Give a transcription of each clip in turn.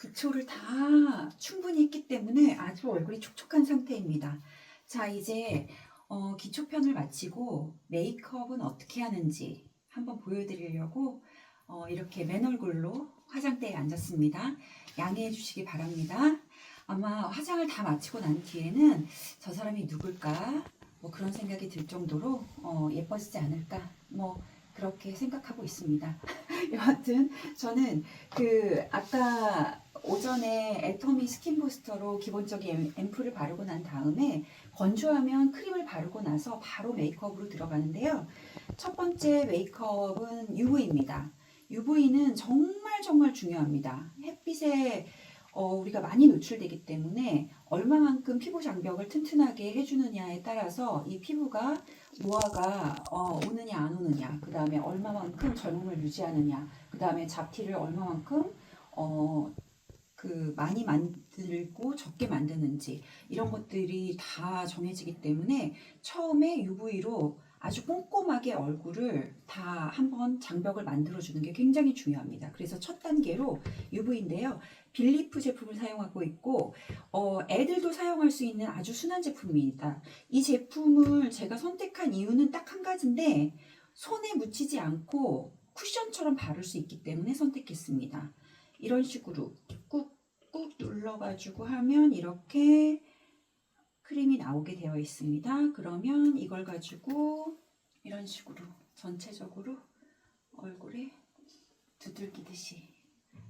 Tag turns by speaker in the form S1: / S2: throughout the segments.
S1: 기초를 다 충분히 했기 때문에 아주 얼굴이 촉촉한 상태입니다. 자, 이제 기초편을 마치고 메이크업은 어떻게 하는지 한번 보여드리려고 이렇게 맨 얼굴로 화장대에 앉았습니다. 양해해 주시기 바랍니다. 아마 화장을 다 마치고 난 뒤에는 저 사람이 누굴까 뭐 그런 생각이 들 정도로 예뻐지지 않을까 뭐 그렇게 생각하고 있습니다. 여하튼 저는 아까 오전에 애터미 스킨 부스터로 기본적인 앰플을 바르고 난 다음에 건조하면 크림을 바르고 나서 바로 메이크업으로 들어가는데요. 첫 번째 메이크업은 UV입니다. UV는 정말 중요합니다. 햇빛에 우리가 많이 노출되기 때문에 얼마만큼 피부 장벽을 튼튼하게 해주느냐에 따라서 이 피부가 노화가 오느냐 안 오느냐, 그 다음에 얼마만큼 젊음을 유지하느냐, 그 다음에 잡티를 얼마만큼 많이 만들고 적게 만드는지 이런 것들이 다 정해지기 때문에 처음에 UV로 아주 꼼꼼하게 얼굴을 다 한번 장벽을 만들어주는 게 굉장히 중요합니다. 그래서 첫 단계로 UV인데요. 빌리프 제품을 사용하고 있고 애들도 사용할 수 있는 아주 순한 제품입니다. 이 제품을 제가 선택한 이유는 딱 한 가지인데 손에 묻히지 않고 쿠션처럼 바를 수 있기 때문에 선택했습니다. 이런 식으로 꾹꾹 눌러가지고 하면 이렇게 크림이 나오게 되어 있습니다. 그러면 이걸 가지고 이런 식으로 전체적으로 얼굴에 두들기듯이,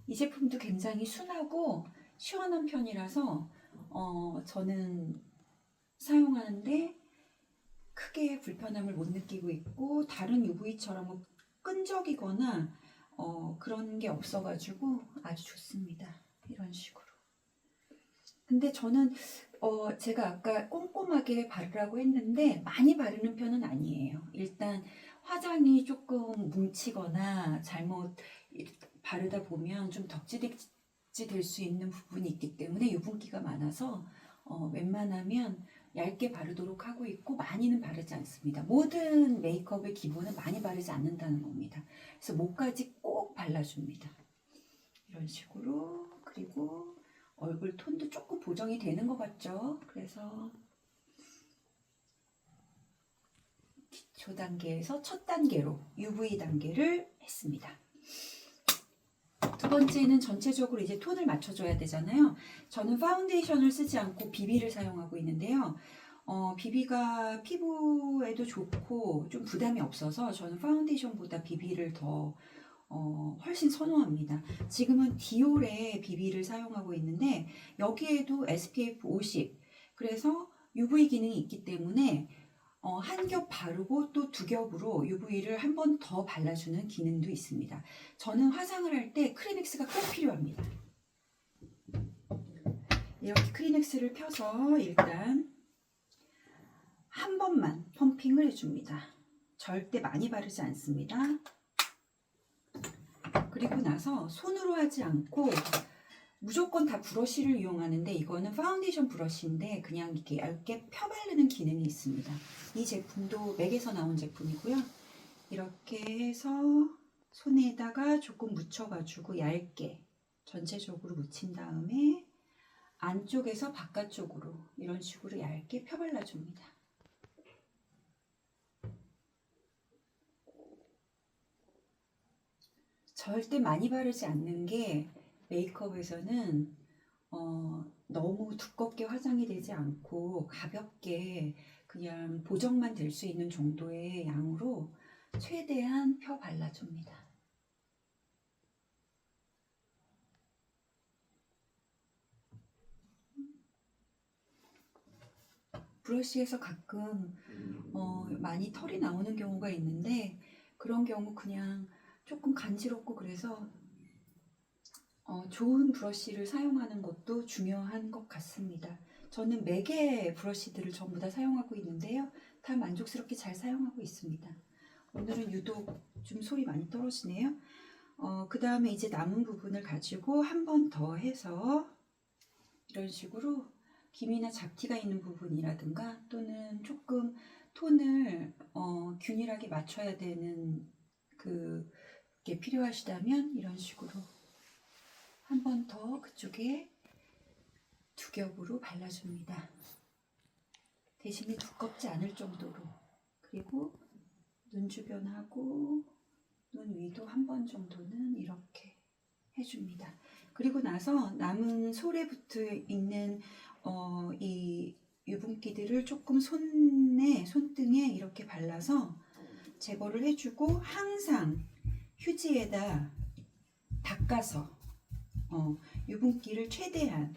S1: 이 제품도 굉장히 순하고 시원한 편이라서 저는 사용하는데 크게 불편함을 못 느끼고 있고 다른 UV처럼 끈적이거나 그런 게 없어가지고 아주 좋습니다. 이런 식으로. 근데 저는 제가 아까 꼼꼼하게 바르라고 했는데 많이 바르는 편은 아니에요. 일단 화장이 조금 뭉치거나 잘못 바르다 보면 좀 덕지덕지 될 수 있는 부분이 있기 때문에 유분기가 많아서 웬만하면 얇게 바르도록 하고 있고 많이는 바르지 않습니다. 모든 메이크업의 기본은 많이 바르지 않는다는 겁니다. 그래서 목까지 꼭 발라줍니다. 이런 식으로. 그리고 얼굴 톤도 조금 보정이 되는 것 같죠? 그래서 기초 단계에서 첫 단계로 UV 단계를 했습니다. 두 번째는 전체적으로 이제 톤을 맞춰줘야 되잖아요. 저는 파운데이션을 쓰지 않고 비비를 사용하고 있는데요. 비비가 피부에도 좋고 좀 부담이 없어서 저는 파운데이션보다 비비를 더 훨씬 선호합니다. 지금은 디올의 비비를 사용하고 있는데 여기에도 SPF 50, 그래서 UV 기능이 있기 때문에 한 겹 바르고 또 두 겹으로 UV를 한 번 더 발라주는 기능도 있습니다. 저는 화장을 할 때 크리넥스가 꼭 필요합니다. 이렇게 크리넥스를 펴서 일단 한 번만 펌핑을 해줍니다. 절대 많이 바르지 않습니다. 그리고 나서 손으로 하지 않고 무조건 다 브러쉬를 이용하는데 이거는 파운데이션 브러쉬인데 그냥 이렇게 얇게 펴바르는 기능이 있습니다. 이 제품도 맥에서 나온 제품이고요. 이렇게 해서 손에다가 조금 묻혀가지고 얇게 전체적으로 묻힌 다음에 안쪽에서 바깥쪽으로 이런 식으로 얇게 펴발라줍니다. 절대 많이 바르지 않는 게 메이크업에서는 너무 두껍게 화장이 되지 않고 가볍게 그냥 보정만 될 수 있는 정도의 양으로 최대한 펴 발라줍니다. 브러쉬에서 가끔 많이 털이 나오는 경우가 있는데 그런 경우 그냥 조금 간지럽고 그래서 좋은 브러쉬를 사용하는 것도 중요한 것 같습니다. 저는 맥의 브러쉬들을 전부 다 사용하고 있는데요. 다 만족스럽게 잘 사용하고 있습니다. 오늘은 유독 좀 소리 많이 떨어지네요. 그 다음에 이제 남은 부분을 가지고 한 번 더 해서 이런 식으로 기미나 잡티가 있는 부분이라든가 또는 조금 톤을 균일하게 맞춰야 되는 그게 필요하시다면 이런 식으로 한 번 번 더 그쪽에 두 겹으로 발라줍니다. 대신에 두껍지 않을 정도로. 그리고 눈 주변하고 눈 위도 한 번 정도는 이렇게 해줍니다. 그리고 나서 남은 솔에 붙어 있는 이 유분기들을 조금 손등에 이렇게 발라서 제거를 해주고, 항상 휴지에다 닦아서 유분기를 최대한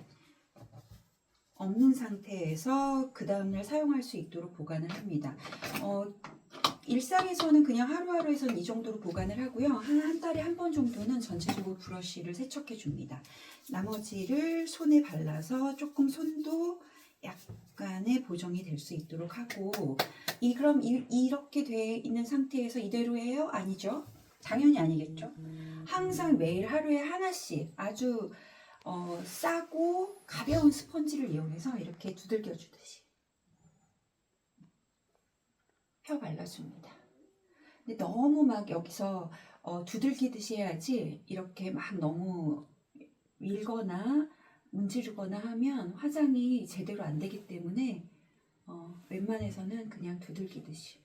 S1: 없는 상태에서 그 다음날 사용할 수 있도록 보관을 합니다. 일상에서는 그냥 하루하루에선 이 정도로 보관을 하고요. 한 달에 한 번 정도는 전체적으로 브러쉬를 세척해 줍니다. 나머지를 손에 발라서 조금 손도 약간의 보정이 될 수 있도록 하고, 그럼 이렇게 돼 있는 상태에서 이대로 해요? 아니죠. 당연히 아니겠죠. 항상 매일 하루에 하나씩 아주 싸고 가벼운 스펀지를 이용해서 이렇게 두들겨 주듯이 펴 발라줍니다. 근데 너무 막 여기서 두들기듯이 해야지, 이렇게 막 너무 밀거나 문지르거나 하면 화장이 제대로 안 되기 때문에 웬만해서는 그냥 두들기듯이.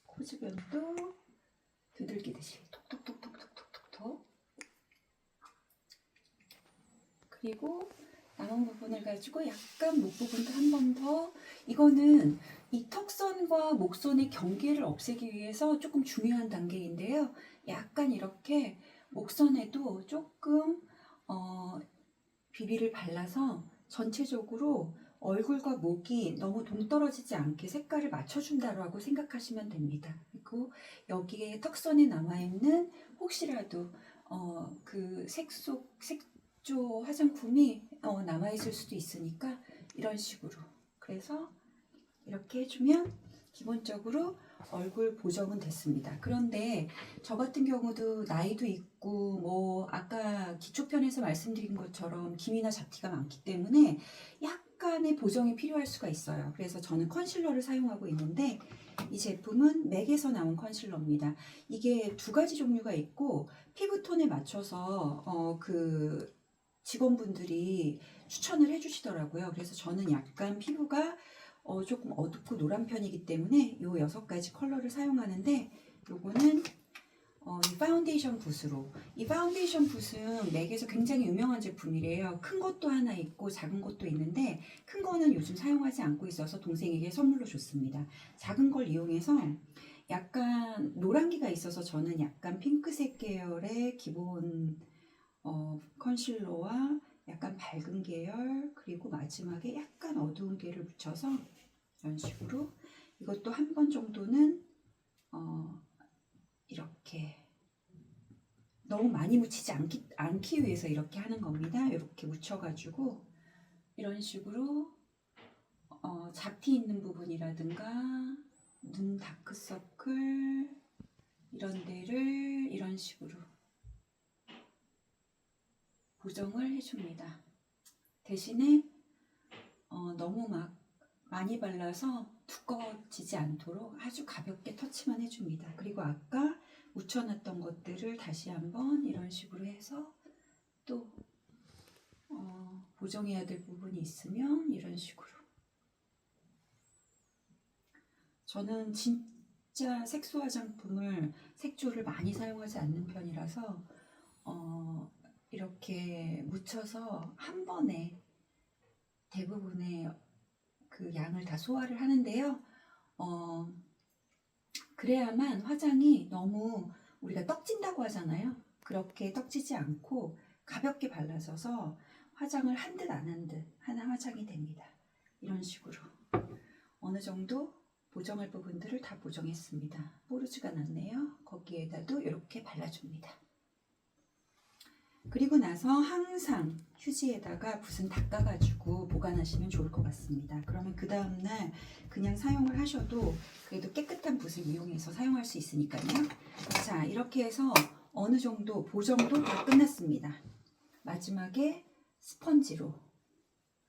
S1: 코주변도 두들기듯이 톡톡톡톡톡톡톡. 그리고 남은 부분을 가지고 약간 목 부분도 한 번 더. 이거는 이 턱선과 목선의 경계를 없애기 위해서 조금 중요한 단계인데요. 약간 이렇게 목선에도 조금 비비를 발라서 전체적으로 얼굴과 목이 너무 동떨어지지 않게 색깔을 맞춰준다고 생각하시면 됩니다. 그리고 여기에 턱선에 남아있는 혹시라도 그 색조 화장품이 남아있을 수도 있으니까 이런 식으로. 그래서 이렇게 해주면 기본적으로 얼굴 보정은 됐습니다. 그런데 저 같은 경우도 나이도 있고 뭐 아까 기초편에서 말씀드린 것처럼 기미나 잡티가 많기 때문에 약간의 보정이 필요할 수가 있어요. 그래서 저는 컨실러를 사용하고 있는데, 이 제품은 맥에서 나온 컨실러입니다. 이게 두 가지 종류가 있고 피부톤에 맞춰서 그 직원분들이 추천을 해주시더라고요. 그래서 저는 약간 피부가 조금 어둡고 노란 편이기 때문에 요 6가지 컬러를 사용하는데, 요거는 이 파운데이션 붓으로. 이 파운데이션 붓은 맥에서 굉장히 유명한 제품이래요. 큰 것도 하나 있고 작은 것도 있는데, 큰 거는 요즘 사용하지 않고 있어서 동생에게 선물로 줬습니다. 작은 걸 이용해서 약간 노란기가 있어서 저는 약간 핑크색 계열의 기본 컨실러와 약간 밝은 계열, 그리고 마지막에 약간 어두운 계를 묻혀서 이런 식으로, 이것도 한 번 정도는 이렇게 너무 많이 묻히지 않기 위해서 이렇게 하는 겁니다. 이렇게 묻혀가지고 이런 식으로 잡티 있는 부분이라든가 눈 다크서클 이런 데를 이런 식으로 보정을 해줍니다. 대신에 너무 막 많이 발라서 두꺼워지지 않도록 아주 가볍게 터치만 해줍니다. 그리고 아까 묻혀놨던 것들을 다시 한번 이런 식으로 해서 또 보정해야 될 부분이 있으면 이런 식으로. 저는 진짜 색소 화장품을 색조를 많이 사용하지 않는 편이라서 이렇게 묻혀서 한 번에 대부분의 그 양을 다 소화를 하는데요. 그래야만 화장이 너무, 우리가 떡진다고 하잖아요. 그렇게 떡지지 않고 가볍게 발라져서 화장을 한 듯 안 한 듯 하는 화장이 됩니다. 이런 식으로 어느 정도 보정할 부분들을 다 보정했습니다. 뽀르지가 났네요. 거기에다도 이렇게 발라줍니다. 그리고 나서 항상 휴지에다가 붓은 닦아가지고 보관하시면 좋을 것 같습니다. 그러면 그 다음날 그냥 사용을 하셔도 그래도 깨끗한 붓을 이용해서 사용할 수 있으니까요. 자, 이렇게 해서 어느 정도 보정도 다 끝났습니다. 마지막에 스펀지로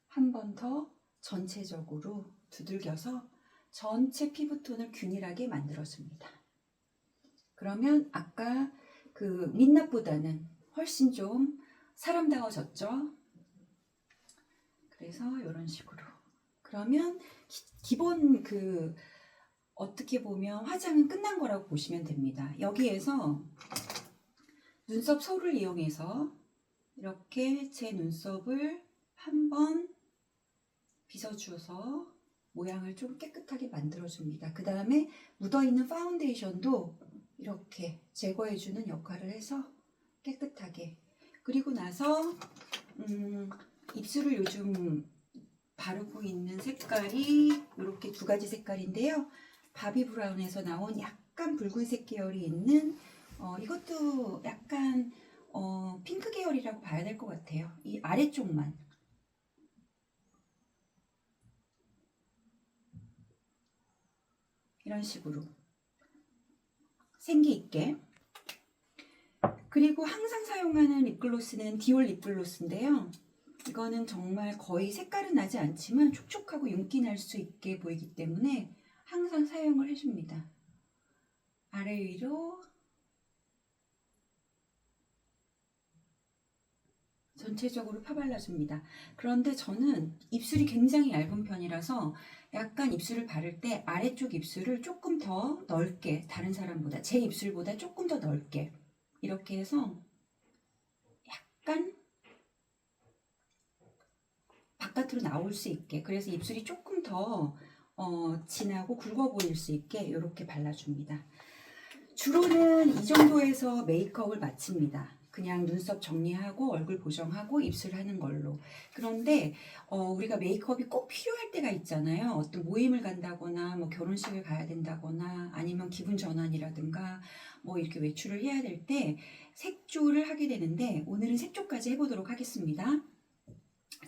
S1: 한 번 더 전체적으로 두들겨서 전체 피부톤을 균일하게 만들어줍니다. 그러면 아까 그 민낯보다는 훨씬 좀 사람다워졌죠? 그래서 이런 식으로. 그러면 기본 그 어떻게 보면 화장은 끝난 거라고 보시면 됩니다. 여기에서 눈썹 솔을 이용해서 이렇게 제 눈썹을 한번 빗어주어서 모양을 좀 깨끗하게 만들어줍니다. 그 다음에 묻어있는 파운데이션도 이렇게 제거해주는 역할을 해서 깨끗하게. 그리고 나서 입술을 요즘 바르고 있는 색깔이 이렇게 두 가지 색깔인데요. 바비 브라운에서 나온 약간 붉은색 계열이 있는 이것도 약간 핑크 계열이라고 봐야 될 것 같아요. 이 아래쪽만. 이런 식으로 생기 있게. 그리고 항상 사용하는 립글로스는 디올 립글로스인데요. 이거는 정말 거의 색깔은 나지 않지만 촉촉하고 윤기 날 수 있게 보이기 때문에 항상 사용을 해줍니다. 아래 위로 전체적으로 펴발라줍니다. 그런데 저는 입술이 굉장히 얇은 편이라서 약간 입술을 바를 때 아래쪽 입술을 조금 더 넓게, 다른 사람보다, 제 입술보다 조금 더 넓게 이렇게 해서 약간 바깥으로 나올 수 있게, 그래서 입술이 조금 더 진하고 굵어 보일 수 있게 이렇게 발라줍니다. 주로는 이 정도에서 메이크업을 마칩니다. 그냥 눈썹 정리하고 얼굴 보정하고 입술 하는 걸로. 그런데 우리가 메이크업이 꼭 필요할 때가 있잖아요. 어떤 모임을 간다거나 뭐 결혼식을 가야 된다거나 아니면 기분 전환이라든가 뭐 이렇게 외출을 해야 될 때 색조를 하게 되는데 오늘은 색조까지 해보도록 하겠습니다.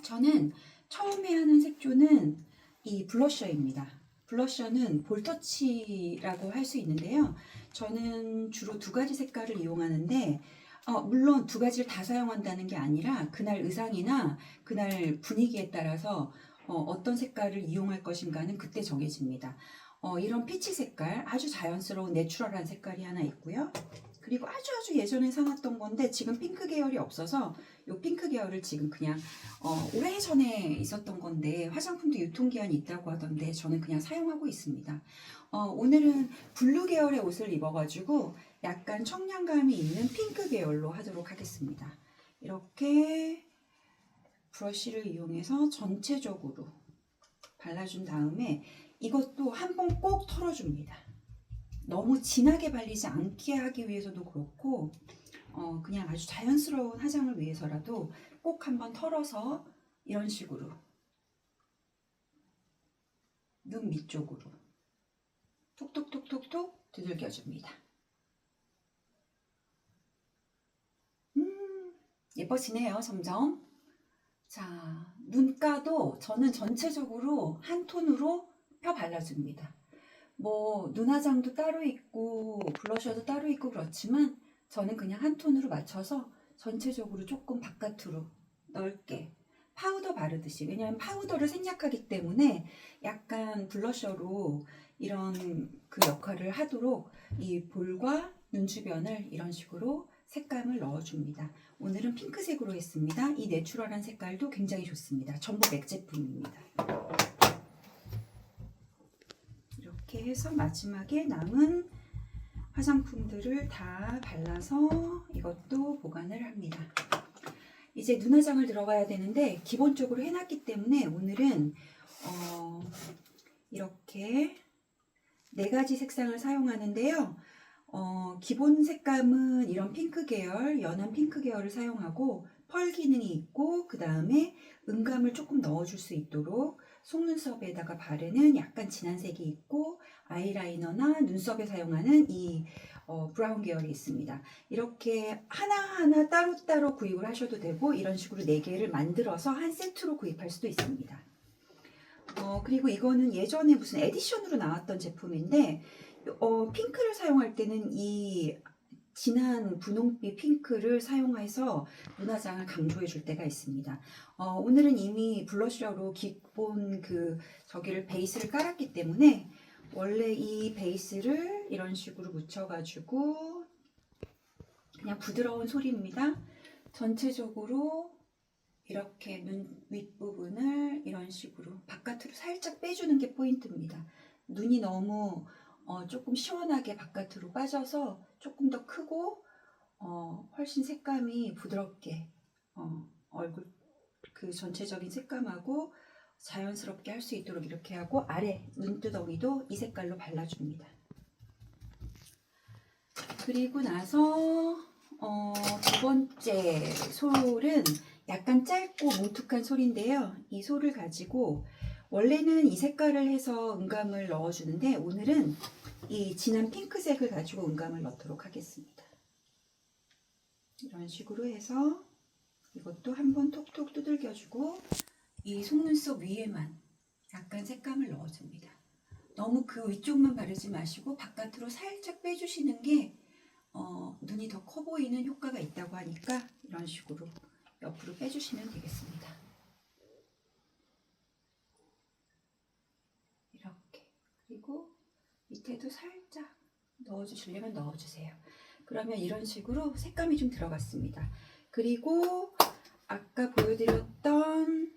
S1: 저는 처음에 하는 색조는 이 블러셔입니다. 블러셔는 볼터치라고 할 수 있는데요. 저는 주로 두 가지 색깔을 이용하는데 물론 두 가지를 다 사용한다는 게 아니라 그날 의상이나 그날 분위기에 따라서 어떤 색깔을 이용할 것인가는 그때 정해집니다. 이런 피치 색깔, 아주 자연스러운 내추럴한 색깔이 하나 있고요. 그리고 아주 예전에 사놨던 건데 지금 핑크 계열이 없어서 이 핑크 계열을 지금 그냥 오래전에 있었던 건데 화장품도 유통기한이 있다고 하던데 저는 그냥 사용하고 있습니다. 오늘은 블루 계열의 옷을 입어가지고 약간 청량감이 있는 핑크 계열로 하도록 하겠습니다. 이렇게 브러쉬를 이용해서 전체적으로 발라준 다음에 이것도 한 번 꼭 털어줍니다. 너무 진하게 발리지 않게 하기 위해서도 그렇고 그냥 아주 자연스러운 화장을 위해서라도 꼭 한번 털어서 이런 식으로 눈 밑쪽으로 톡톡톡톡톡 두들겨줍니다. 예뻐지네요, 점점. 자, 눈가도 저는 전체적으로 한 톤으로 펴 발라줍니다. 뭐 눈화장도 따로 있고 블러셔도 따로 있고 그렇지만 저는 그냥 한 톤으로 맞춰서 전체적으로 조금 바깥으로 넓게 파우더 바르듯이, 왜냐하면 파우더를 생략하기 때문에 약간 블러셔로 이런 그 역할을 하도록 이 볼과 눈 주변을 이런 식으로 색감을 넣어줍니다. 오늘은 핑크색으로 했습니다. 이 내추럴한 색깔도 굉장히 좋습니다. 전부 맥 제품입니다. 이렇게 해서 마지막에 남은 화장품들을 다 발라서 이것도 보관을 합니다. 이제 눈화장을 들어가야 되는데 기본적으로 해놨기 때문에 오늘은 이렇게 4가지 색상을 사용하는데요. 기본 색감은 이런 핑크 계열, 연한 핑크 계열을 사용하고 펄 기능이 있고 그 다음에 음감을 조금 넣어줄 수 있도록 속눈썹에다가 바르는 약간 진한 색이 있고 아이라이너나 눈썹에 사용하는 이 브라운 계열이 있습니다. 이렇게 하나하나 따로따로 구입을 하셔도 되고 이런 식으로 4개를 만들어서 한 세트로 구입할 수도 있습니다. 그리고 이거는 예전에 무슨 에디션으로 나왔던 제품인데 핑크를 사용할 때는 이 진한 분홍빛 핑크를 사용해서 눈화장을 강조해 줄 때가 있습니다. 오늘은 이미 블러셔로 기본 저기를 베이스를 깔았기 때문에 원래 이 베이스를 이런 식으로 묻혀가지고 그냥 부드러운 솔입니다. 전체적으로 이렇게 눈 윗부분을 이런 식으로 바깥으로 살짝 빼주는 게 포인트입니다. 눈이 너무 조금 시원하게 바깥으로 빠져서 조금 더 크고 훨씬 색감이 부드럽게 얼굴 전체적인 색감하고 자연스럽게 할 수 있도록 이렇게 하고 아래 눈두덩이도 이 색깔로 발라줍니다. 그리고 나서 두 번째 솔은 약간 짧고 뭉툭한 솔인데요. 이 솔을 가지고 원래는 이 색깔을 해서 음감을 넣어주는데 오늘은 이 진한 핑크색을 가지고 음감을 넣도록 하겠습니다. 이런 식으로 해서 이것도 한번 톡톡 두들겨주고 이 속눈썹 위에만 약간 색감을 넣어줍니다. 너무 그 위쪽만 바르지 마시고 바깥으로 살짝 빼주시는 게 눈이 더 커 보이는 효과가 있다고 하니까 이런 식으로 옆으로 빼주시면 되겠습니다. 이렇게. 그리고 밑에도 살짝 넣어주시려면 넣어주세요. 그러면 이런 식으로 색감이 좀 들어갔습니다. 그리고 아까 보여드렸던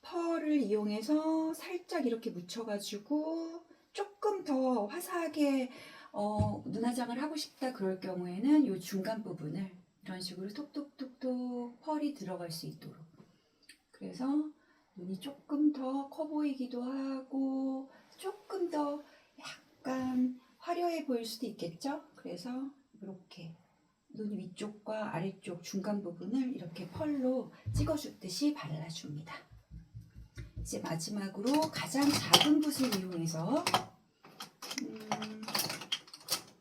S1: 펄을 이용해서 살짝 이렇게 묻혀가지고 조금 더 화사하게 눈화장을 하고 싶다 그럴 경우에는 이 중간 부분을 이런 식으로 톡톡톡톡 펄이 들어갈 수 있도록, 그래서 눈이 조금 더 커 보이기도 하고 조금 더 약간 화려해 보일 수도 있겠죠. 그래서 이렇게 눈 위쪽과 아래쪽 중간 부분을 이렇게 펄로 찍어주듯이 발라줍니다. 이제 마지막으로 가장 작은 붓을 이용해서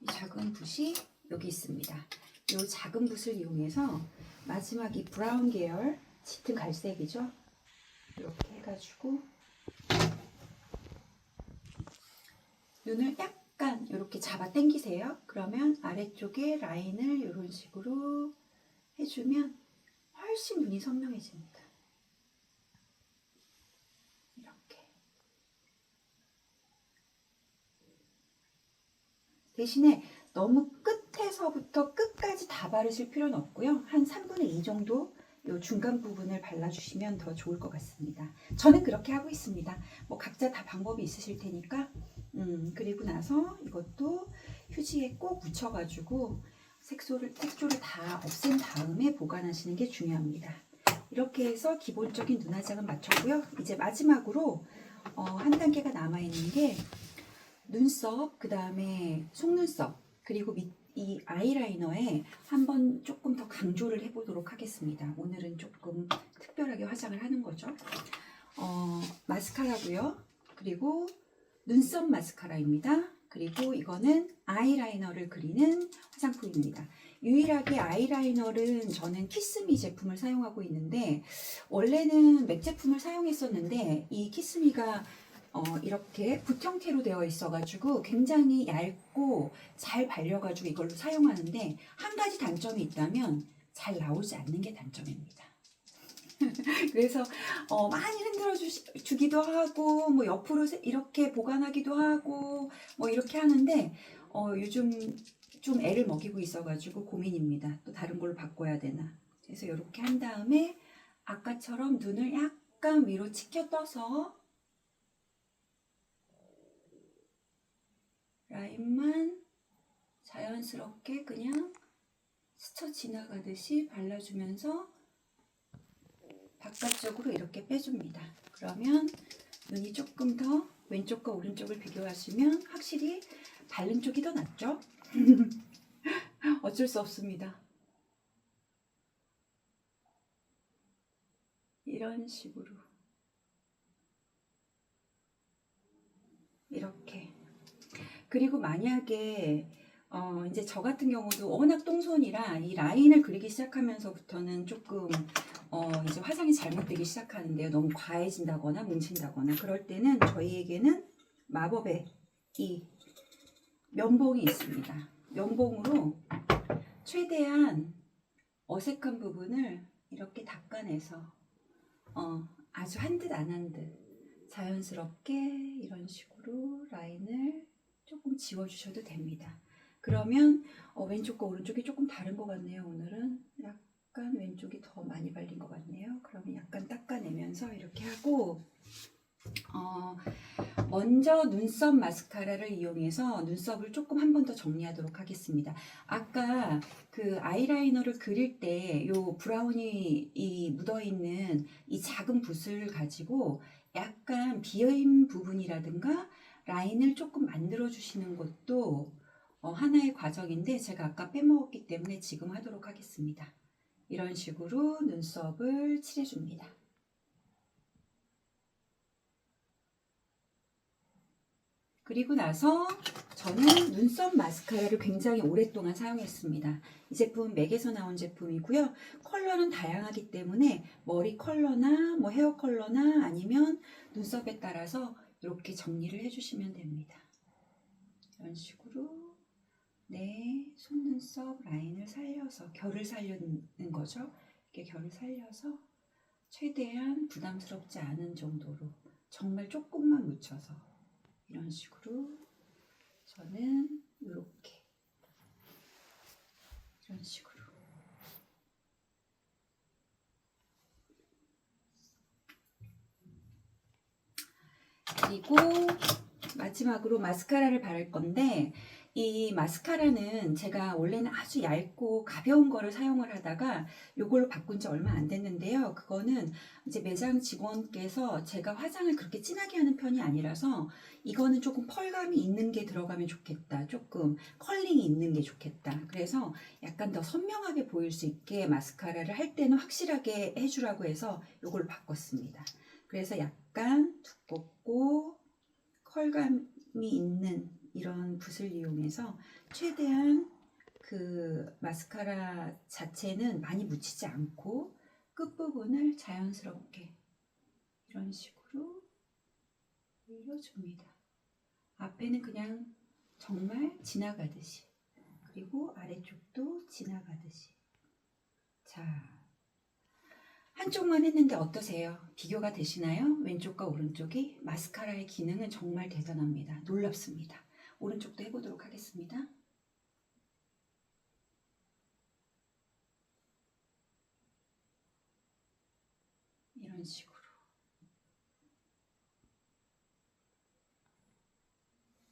S1: 이 작은 붓이 여기 있습니다. 이 작은 붓을 이용해서 마지막 이 브라운 계열, 짙은 갈색이죠. 이렇게 해가지고 눈을 약간 이렇게 잡아 당기세요. 그러면 아래쪽에 라인을 이런 식으로 해주면 훨씬 눈이 선명해집니다. 이렇게. 대신에 너무 끝에서부터 끝까지 다 바르실 필요는 없고요. 한 3분의 2 정도 이 중간 부분을 발라주시면 더 좋을 것 같습니다. 저는 그렇게 하고 있습니다. 뭐 각자 다 방법이 있으실 테니까. 그리고 나서 이것도 휴지에 꼭 묻혀가지고 색소를 다 없앤 다음에 보관하시는 게 중요합니다. 이렇게 해서 기본적인 눈화장은 마쳤고요. 이제 마지막으로 한 단계가 남아있는 게 눈썹, 그 다음에 속눈썹, 그리고 이 아이라이너에 한번 조금 더 강조를 해보도록 하겠습니다. 오늘은 조금 특별하게 화장을 하는 거죠. 마스카라고요. 그리고 눈썹 마스카라입니다. 그리고 이거는 아이라이너를 그리는 화장품입니다. 유일하게 아이라이너는 저는 키스미 제품을 사용하고 있는데 원래는 맥 제품을 사용했었는데 이 키스미가 이렇게 붓 형태로 되어 있어가지고 굉장히 얇고 잘 발려가지고 이걸로 사용하는데 한 가지 단점이 있다면 잘 나오지 않는 게 단점입니다. 그래서 많이 흔들어 주기도 하고 뭐 옆으로 이렇게 보관하기도 하고 뭐 이렇게 하는데 요즘 좀 애를 먹이고 있어가지고 고민입니다. 또 다른 걸로 바꿔야 되나. 그래서 이렇게 한 다음에 아까처럼 눈을 약간 위로 치켜 떠서 라인만 자연스럽게 그냥 스쳐 지나가듯이 발라주면서 바깥쪽으로 이렇게 빼줍니다. 그러면 눈이 조금 더 왼쪽과 오른쪽을 비교하시면 확실히 바른 쪽이 더 낫죠? 어쩔 수 없습니다. 이런 식으로 이렇게. 그리고 만약에 이제 저 같은 경우도 워낙 똥손이라 이 라인을 그리기 시작하면서부터는 조금 이제 화장이 잘못되기 시작하는데요. 너무 과해진다거나 뭉친다거나 그럴 때는 저희에게는 마법의 이 면봉이 있습니다. 면봉으로 최대한 어색한 부분을 이렇게 닦아내서 아주 한 듯 안 한 듯 자연스럽게 이런 식으로 라인을 조금 지워주셔도 됩니다. 그러면 왼쪽과 오른쪽이 조금 다른 것 같네요. 오늘은 약간 왼쪽이 더 많이 발린 것 같네요. 그러면 약간 닦아내면서 이렇게 하고 먼저 눈썹 마스카라를 이용해서 눈썹을 조금 한 번 더 정리하도록 하겠습니다. 아까 그 아이라이너를 그릴 때 요 브라운이 이 묻어있는 이 작은 붓을 가지고 약간 비어있는 부분이라든가 라인을 조금 만들어 주시는 것도 하나의 과정인데 제가 아까 빼먹었기 때문에 지금 하도록 하겠습니다. 이런 식으로 눈썹을 칠해줍니다. 그리고 나서 저는 눈썹 마스카라를 굉장히 오랫동안 사용했습니다. 이 제품은 맥에서 나온 제품이고요. 컬러는 다양하기 때문에 머리 컬러나 뭐 헤어 컬러나 아니면 눈썹에 따라서 이렇게 정리를 해주시면 됩니다. 이런 식으로 내 속눈썹 라인을 살려서 결을 살리는 거죠. 이렇게 결을 살려서 최대한 부담스럽지 않은 정도로 정말 조금만 묻혀서 이런 식으로 저는 이렇게 이런 식으로 그리고 마지막으로 마스카라를 바를 건데 이 마스카라는 제가 원래는 아주 얇고 가벼운 거를 사용을 하다가 이걸로 바꾼 지 얼마 안 됐는데요. 그거는 이제 매장 직원께서 제가 화장을 그렇게 진하게 하는 편이 아니라서 이거는 조금 펄감이 있는 게 들어가면 좋겠다. 조금 컬링이 있는 게 좋겠다. 그래서 약간 더 선명하게 보일 수 있게 마스카라를 할 때는 확실하게 해주라고 해서 이걸 바꿨습니다. 그래서 약간 두껍고 컬감이 있는 이런 붓을 이용해서 최대한 그 마스카라 자체는 많이 묻히지 않고 끝부분을 자연스럽게 이런 식으로 올려줍니다. 앞에는 그냥 정말 지나가듯이, 그리고 아래쪽도 지나가듯이. 자, 한쪽만 했는데 어떠세요? 비교가 되시나요? 왼쪽과 오른쪽이? 마스카라의 기능은 정말 대단합니다. 놀랍습니다. 오른쪽도 해보도록 하겠습니다. 이런 식으로.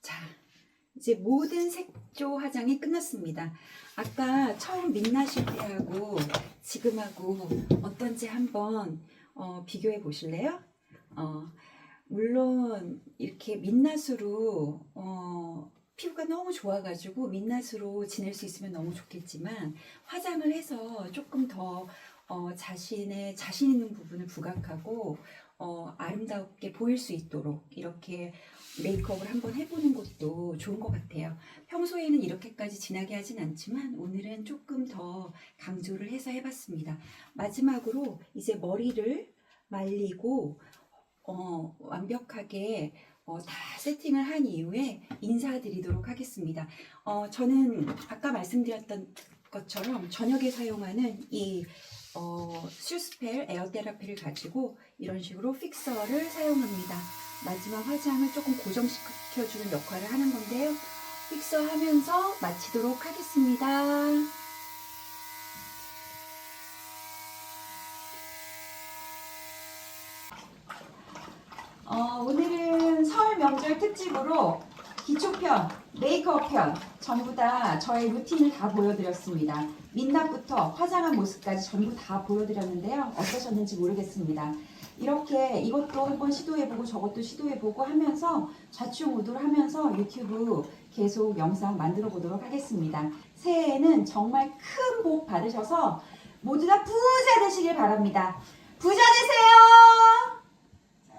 S1: 자, 이제 모든 색조 화장이 끝났습니다. 아까 처음 민낯일 때하고 지금하고 어떤지 한번 비교해 보실래요? 물론 이렇게 민낯으로 피부가 너무 좋아가지고 민낯으로 지낼 수 있으면 너무 좋겠지만 화장을 해서 조금 더 자신의 자신 있는 부분을 부각하고 아름답게 보일 수 있도록 이렇게 메이크업을 한번 해보는 것도 좋은 것 같아요. 평소에는 이렇게까지 진하게 하진 않지만 오늘은 조금 더 강조를 해서 해봤습니다. 마지막으로 이제 머리를 말리고 완벽하게 다 세팅을 한 이후에 인사드리도록 하겠습니다. 저는 아까 말씀드렸던 것처럼 저녁에 사용하는 이 슈스펠 에어 테라피를 가지고 이런 식으로 픽서를 사용합니다. 마지막 화장을 조금 고정시켜주는 역할을 하는 건데요. 픽서 하면서 마치도록 하겠습니다. 오늘은 설 명절 특집으로 기초편, 메이크업편 전부 다 저의 루틴을 다 보여드렸습니다. 민낯부터 화장한 모습까지 전부 다 보여드렸는데요. 어떠셨는지 모르겠습니다. 이렇게 이것도 한번 시도해보고 저것도 시도해보고 하면서 좌충우돌 하면서 유튜브 계속 영상 만들어 보도록 하겠습니다. 새해에는 정말 큰 복 받으셔서 모두 다 부자 되시길 바랍니다. 부자 되세요!